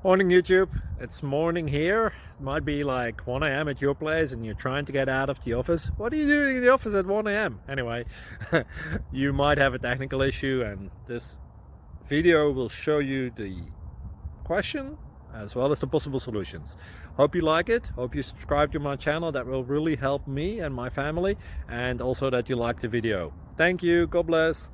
Morning YouTube, it's morning here. It might be like 1 a.m. at your place and you're trying to get out of the office. What are you doing in the office at 1 a.m.? Anyway, you might have a technical issue and this video will show you the question as well as the possible solutions. Hope you like it, hope you subscribe to my channel. That will really help me and my family, and also that you like the video. Thank you, God bless.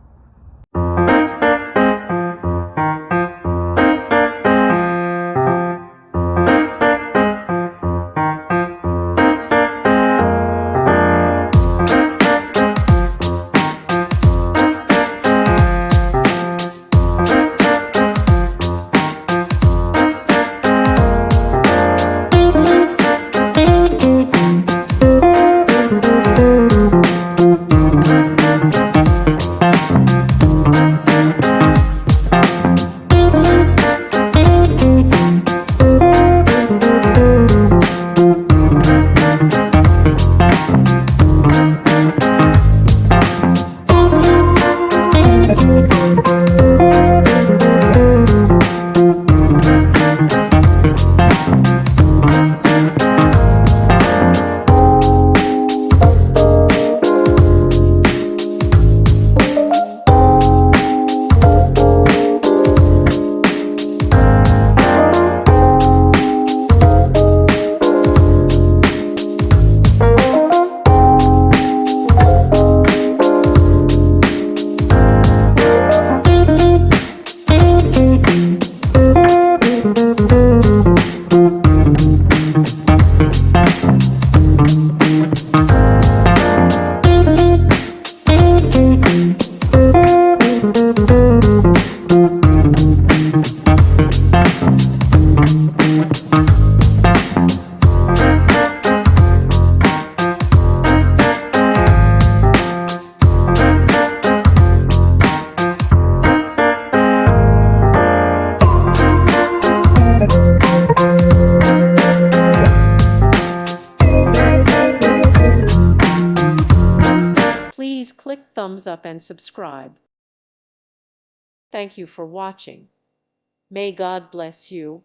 Please click thumbs up and subscribe. Thank you for watching. May God bless you.